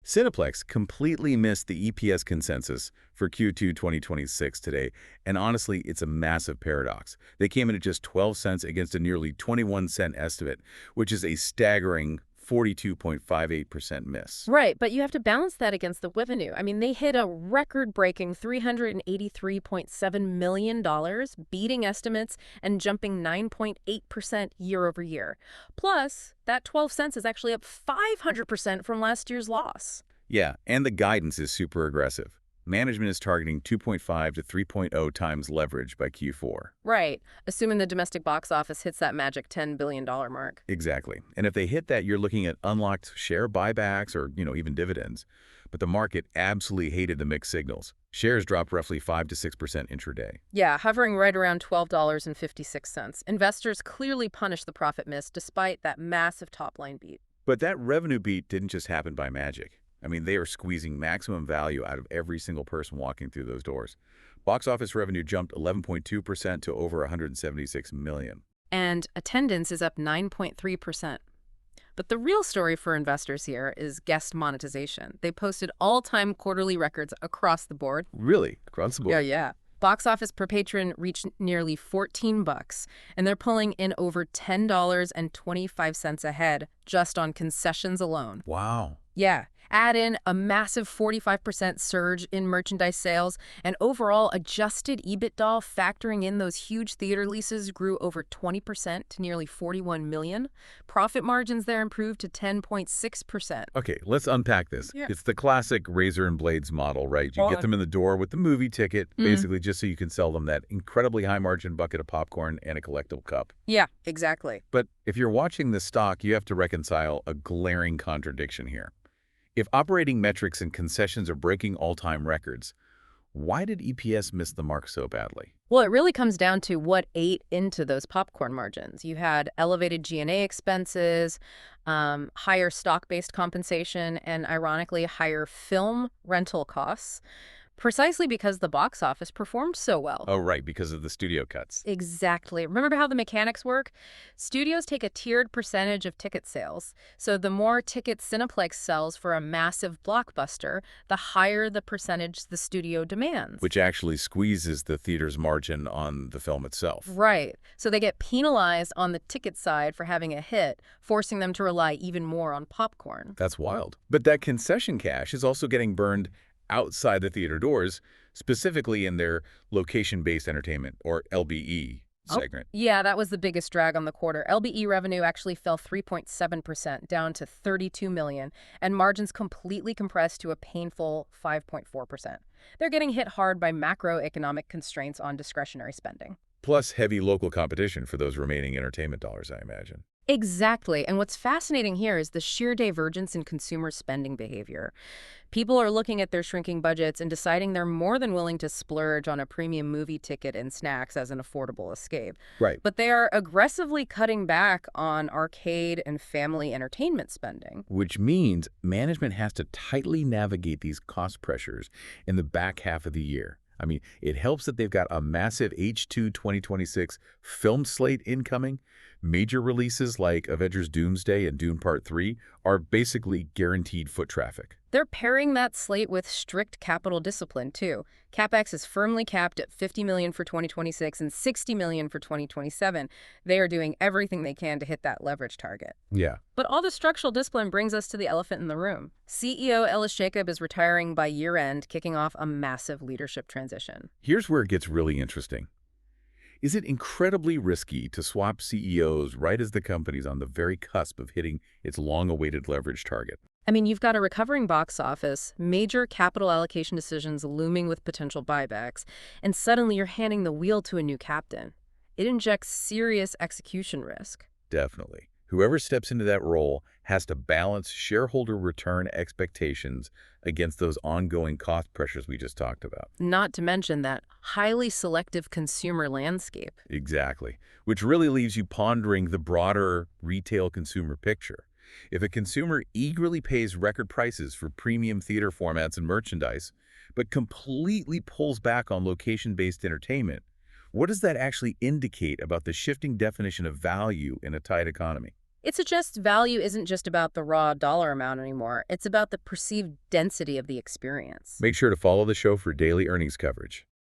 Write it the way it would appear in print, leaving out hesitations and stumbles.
Cineplex completely missed the EPS consensus for Q2 2026 today, and honestly, it's a massive paradox. They came in at just 12 cents against a nearly 21-cent estimate, which is a staggering 42.58% miss. Right, but you have to balance that against the revenue. I mean, they hit a record-breaking $383.7 million, beating estimates and jumping 9.8% year over year. Plus, that 12 cents is actually up 500% from last year's loss. Yeah, and the guidance is super aggressive. Management is targeting 2.5 to 3.0 times leverage by Q4. Right, assuming the domestic box office hits that magic $10 billion mark. Exactly. And if they hit that, you're looking at unlocked share buybacks or, even dividends. But the market absolutely hated the mixed signals. Shares dropped roughly 5 to 6% intraday. Yeah, hovering right around $12.56. Investors clearly punished the profit miss despite that massive top-line beat. But that revenue beat didn't just happen by magic. I mean, they are squeezing maximum value out of every single person walking through those doors. Box office revenue jumped 11.2% to over $176 million. And attendance is up 9.3%. But the real story for investors here is guest monetization. They posted all-time quarterly records across the board. Really? Across the board? Yeah. Box office per patron reached nearly $14, and they're pulling in over $10.25 a head just on concessions alone. Wow. Yeah. Add in a massive 45% surge in merchandise sales, and overall adjusted EBITDA, factoring in those huge theater leases, grew over 20% to nearly $41 million. Profit margins there improved to 10.6%. Okay, let's unpack this. Yeah. It's the classic razor and blades model, right? You get them in the door with the movie ticket, basically just so you can sell them that incredibly high-margin bucket of popcorn and a collectible cup. Yeah, exactly. But if you're watching this stock, you have to reconcile a glaring contradiction here. If operating metrics and concessions are breaking all-time records, why did EPS miss the mark so badly? Well, it really comes down to what ate into those popcorn margins. You had elevated G&A expenses, higher stock-based compensation, and ironically, higher film rental costs, precisely because the box office performed so well. Oh, right, because of the studio cuts. Exactly. Remember how the mechanics work? Studios take a tiered percentage of ticket sales. So the more tickets Cineplex sells for a massive blockbuster, the higher the percentage the studio demands. Which actually squeezes the theater's margin on the film itself. Right. So they get penalized on the ticket side for having a hit, forcing them to rely even more on popcorn. That's wild. But that concession cash is also getting burned outside the theater doors, specifically in their location-based entertainment, or LBE, segment. Yeah, that was the biggest drag on the quarter. LBE revenue actually fell 3.7%, down to $32 million, and margins completely compressed to a painful 5.4%. They're getting hit hard by macroeconomic constraints on discretionary spending. Plus heavy local competition for those remaining entertainment dollars, I imagine. Exactly. And what's fascinating here is the sheer divergence in consumer spending behavior. People are looking at their shrinking budgets and deciding they're more than willing to splurge on a premium movie ticket and snacks as an affordable escape. Right. But they are aggressively cutting back on arcade and family entertainment spending. Which means management has to tightly navigate these cost pressures in the back half of the year. I mean, it helps that they've got a massive H2 2026 film slate incoming. Major releases like Avengers Doomsday and Dune Part 3 are basically guaranteed foot traffic. They're pairing that slate with strict capital discipline, too. CapEx is firmly capped at $50 million for 2026 and $60 million for 2027. They are doing everything they can to hit that leverage target. Yeah. But all the structural discipline brings us to the elephant in the room. CEO Ellis Jacob is retiring by year-end, kicking off a massive leadership transition. Here's where it gets really interesting. Is it incredibly risky to swap CEOs right as the company's on the very cusp of hitting its long-awaited leverage target? I mean, you've got a recovering box office, major capital allocation decisions looming with potential buybacks, and suddenly you're handing the wheel to a new captain. It injects serious execution risk. Definitely. Whoever steps into that role has to balance shareholder return expectations against those ongoing cost pressures we just talked about. Not to mention that highly selective consumer landscape. Exactly. Which really leaves you pondering the broader retail consumer picture. If a consumer eagerly pays record prices for premium theater formats and merchandise, but completely pulls back on location-based entertainment, what does that actually indicate about the shifting definition of value in a tight economy? It suggests value isn't just about the raw dollar amount anymore. It's about the perceived density of the experience. Make sure to follow the show for daily earnings coverage.